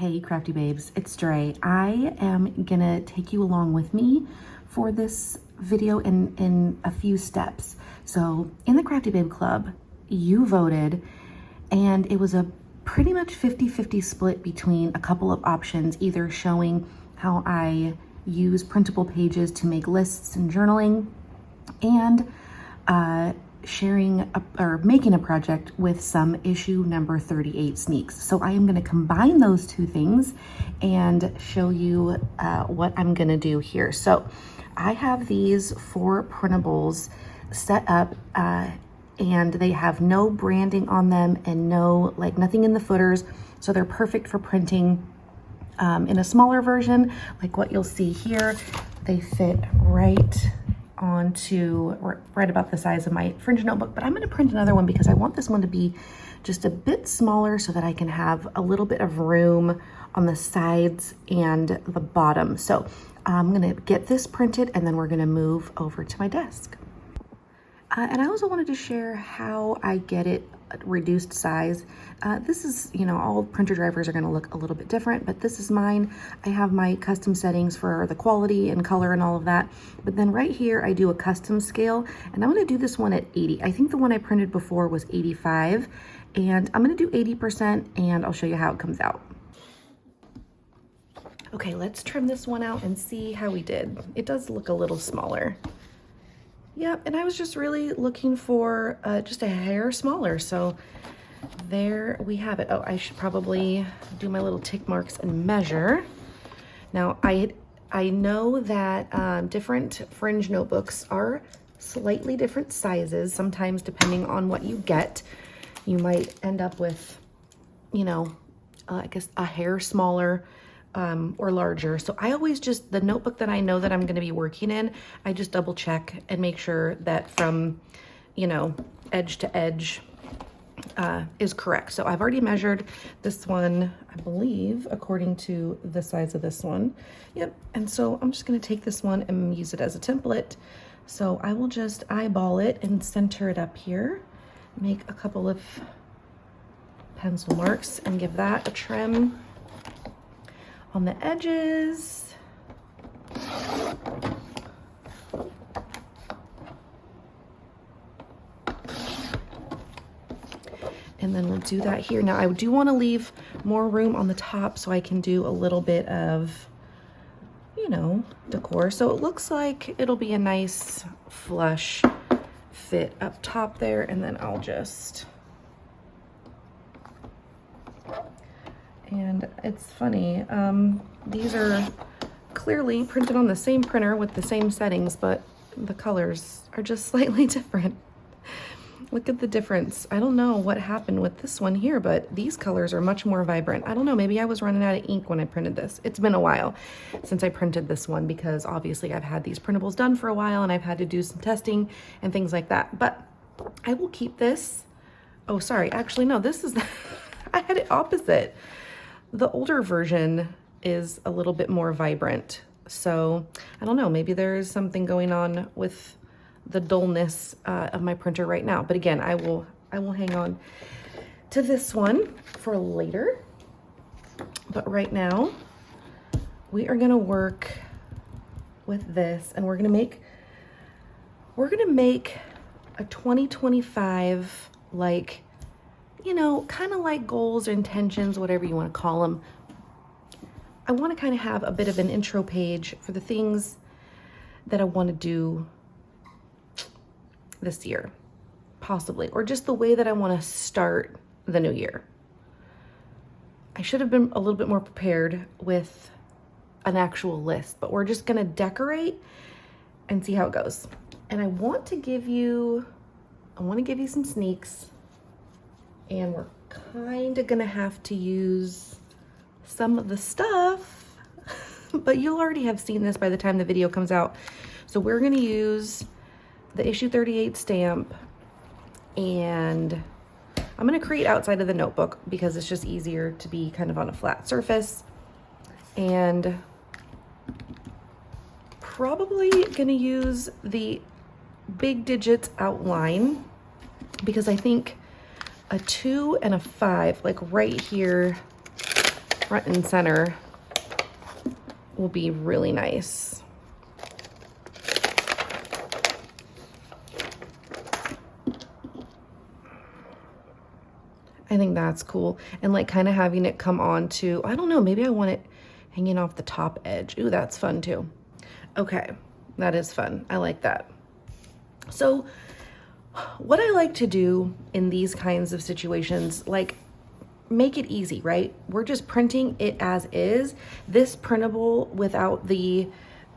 Hey Crafty Babes, it's Dre. I am gonna take you along with me for this video in a few steps. So in the Crafty Babe Club, you voted and it was a pretty much 50-50 split between a couple of options, either showing how I use printable pages to make lists and journaling, and sharing or making a project with some issue number 38 sneaks. So I am going to combine those two things and show you what I'm going to do here. So I have these 4 printables set up and they have no branding on them and nothing in the footers. So they're perfect for printing in a smaller version, like what you'll see here. They fit right onto right about the size of my fringe notebook, but I'm going to print another one because I want this one to be just a bit smaller so that I can have a little bit of room on the sides and the bottom. So I'm going to get this printed and then we're going to move over to my desk. And I also wanted to share how I get it reduced size. This is, all printer drivers are going to look a little bit different, but this is mine. I have my custom settings for the quality and color and all of that. But then right here, I do a custom scale, and I'm going to do this one at 80. I think the one I printed before was 85, and I'm going to do 80%, and I'll show you how it comes out. Okay, let's trim this one out and see how we did. It does look a little smaller. Yep, and I was just really looking for just a hair smaller, so there we have it. Oh, I should probably do my little tick marks and measure. Now, I know that different fringe notebooks are slightly different sizes. Sometimes, depending on what you get, you might end up with, I guess a hair smaller or larger. So I always the notebook that I know that I'm going to be working in, I just double check and make sure that from, edge to edge is correct. So I've already measured this one, I believe, according to the size of this one. Yep. And so I'm just going to take this one and use it as a template. So I will just eyeball it and center it up here, make a couple of pencil marks and give that a trim on the edges. And then we'll do that here. Now I do want to leave more room on the top so I can do a little bit of, decor. So it looks like it'll be a nice flush fit up top there, and then I'll just, and it's funny, these are clearly printed on the same printer with the same settings, but the colors are just slightly different. Look at the difference. I don't know what happened with this one here, but these colors are much more vibrant. I don't know, maybe I was running out of ink when I printed this. It's been a while since I printed this one because obviously I've had these printables done for a while and I've had to do some testing and things like that. But I will keep this. Oh, sorry. Actually, no, this is, I had it opposite. The older version is a little bit more vibrant. So I don't know, maybe there's something going on with the dullness of my printer right now. But again, I will hang on to this one for later. But right now, we are gonna work with this, and we're gonna make a 2025, like, kind of like goals or intentions, whatever you want to call them. I want to kind of have a bit of an intro page for the things that I want to do this year, possibly, or just the way that I want to start the new year. I should have been a little bit more prepared with an actual list, but we're just going to decorate and see how it goes. And I want to give you some sneaks, and we're kind of going to have to use some of the stuff, but you'll already have seen this by the time the video comes out. So we're going to use the issue 38 stamp, and I'm going to create outside of the notebook because it's just easier to be kind of on a flat surface, and probably going to use the big digits outline because I think a 2 and a 5, like right here, front and center will be really nice. I think that's cool. And like kind of having it come on to, I don't know, maybe I want it hanging off the top edge. Ooh, that's fun too. Okay, that is fun. I like that. So what I like to do in these kinds of situations, like make it easy, right? We're just printing it as is. This printable without the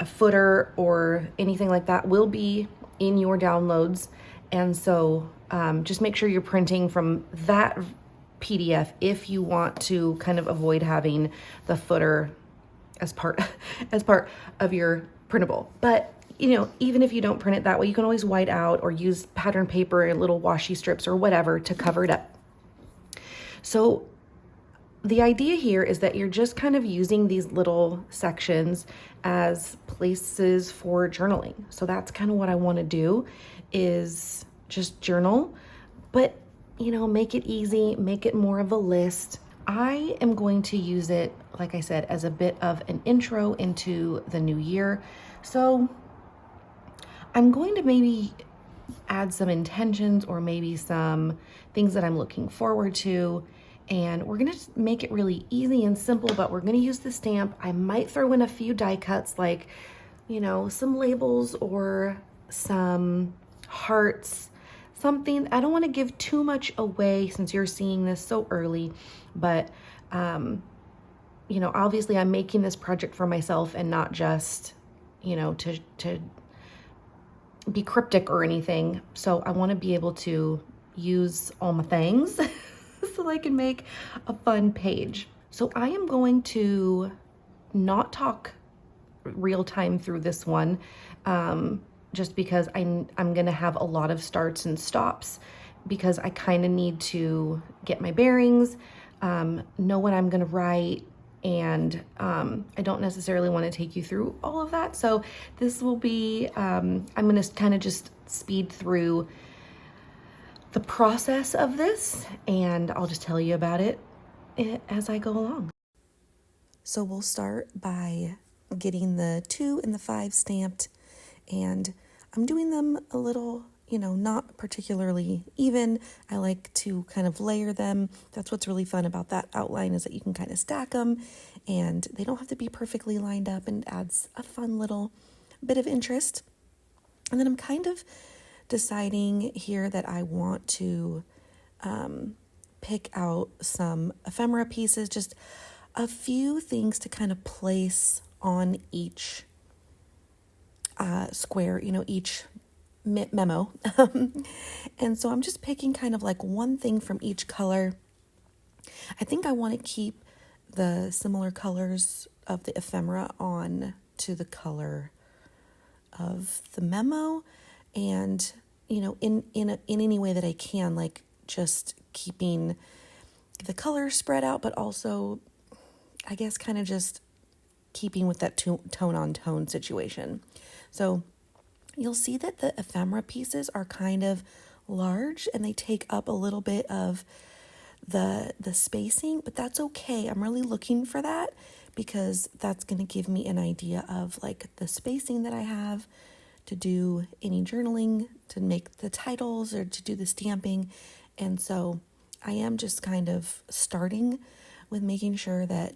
footer or anything like that will be in your downloads. And so just make sure you're printing from that PDF if you want to kind of avoid having the footer as part of your printable. But you know, even if you don't print it that way, you can always white out or use pattern paper and little washi strips or whatever to cover it up. So the idea here is that you're just kind of using these little sections as places for journaling. So that's kind of what I want to do, is just journal, but you know, make it easy, make it more of a list. I am going to use it, like I said, as a bit of an intro into the new year. So I'm going to maybe add some intentions or maybe some things that I'm looking forward to. And we're gonna make it really easy and simple, but we're gonna use the stamp. I might throw in a few die cuts, like, you know, some labels or some hearts, something. I don't wanna give too much away since you're seeing this so early, but, you know, obviously I'm making this project for myself and not just, you know, to be cryptic or anything. So I wanna be able to use all my things so I can make a fun page. So I am going to not talk real time through this one, just because I'm gonna have a lot of starts and stops, because I kind of need to get my bearings, know what I'm gonna write, and I don't necessarily want to take you through all of that. So this will be, I'm gonna kind of just speed through the process of this, and I'll just tell you about it as I go along. So we'll start by getting the 2 and the 5 stamped, and I'm doing them a little, you know, not particularly even. I like to kind of layer them. That's what's really fun about that outline, is that you can kind of stack them and they don't have to be perfectly lined up, and adds a fun little bit of interest. And then I'm kind of deciding here that I want to pick out some ephemera pieces, just a few things to kind of place on each square, you know, each memo. And so I'm just picking kind of like one thing from each color. I think I want to keep the similar colors of the ephemera on to the color of the memo, and you know, in any way that I can, like just keeping the color spread out, but also I guess kind of just keeping with that tone on tone situation. So you'll see that the ephemera pieces are kind of large and they take up a little bit of the spacing, but that's okay. I'm really looking for that, because that's going to give me an idea of like the spacing that I have to do any journaling, to make the titles, or to do the stamping. And so I am just kind of starting with making sure that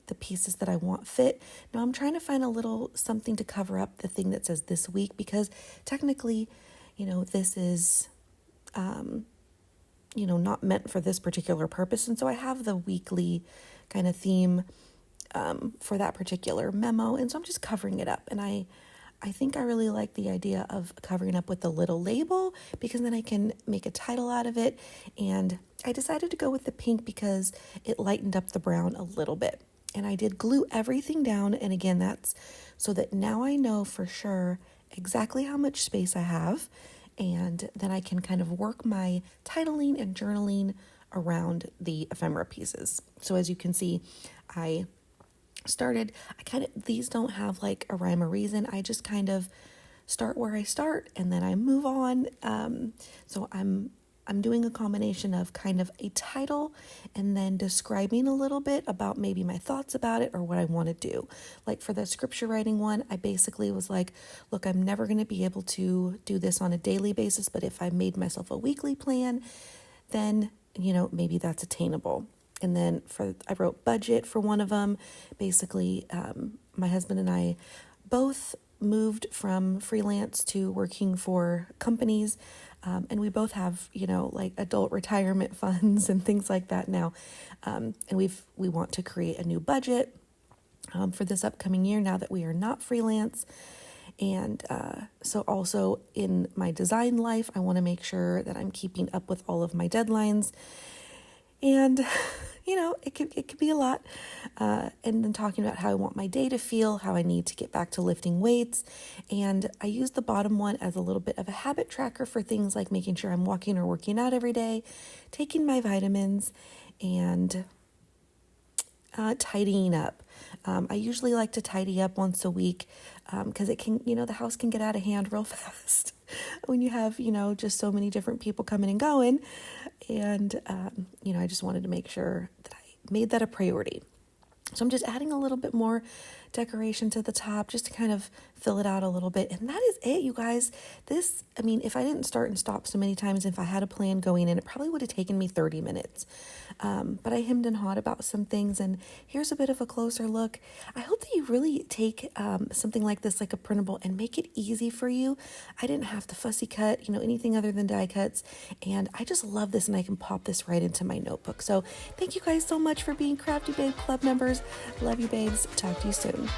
the pieces that I want fit. Now I'm trying to find a little something to cover up the thing that says this week, because technically, you know, this is, you know, not meant for this particular purpose. And so I have the weekly kind of theme for that particular memo. And so I'm just covering it up. And I think I really like the idea of covering up with a little label, because then I can make a title out of it. And I decided to go with the pink because it lightened up the brown a little bit. And I did glue everything down. And again, that's so that now I know for sure exactly how much space I have. And then I can kind of work my titling and journaling around the ephemera pieces. So as you can see, I these don't have like a rhyme or reason. I just kind of start where I start and then I move on. So I'm I'm doing a combination of kind of a title and then describing a little bit about maybe my thoughts about it or what I want to do. Like for the scripture writing one, I basically was like, look, I'm never going to be able to do this on a daily basis, but if I made myself a weekly plan, then, maybe that's attainable. And then I wrote budget for one of them. Basically, my husband and I both moved from freelance to working for companies. And we both have, like adult retirement funds and things like that now. And we want to create a new budget for this upcoming year now that we are not freelance. And so also in my design life, I want to make sure that I'm keeping up with all of my deadlines. And, it could be a lot. And then talking about how I want my day to feel, how I need to get back to lifting weights. And I use the bottom one as a little bit of a habit tracker for things like making sure I'm walking or working out every day, taking my vitamins, and tidying up. I usually like to tidy up once a week because it can, the house can get out of hand real fast when you have, just so many different people coming and going. And, I just wanted to make sure that I made that a priority. So I'm just adding a little bit more decoration to the top just to kind of fill it out a little bit. And that is it, you guys. If I didn't start and stop so many times, if I had a plan going in, it probably would have taken me 30 minutes. But I hemmed and hawed about some things, and here's a bit of a closer look. I hope that you really take something like this, like a printable, and make it easy for you. I didn't have to fussy cut, anything other than die cuts. And I just love this, and I can pop this right into my notebook. So thank you guys so much for being Crafty Babe Club members. Love you, babes. Talk to you soon.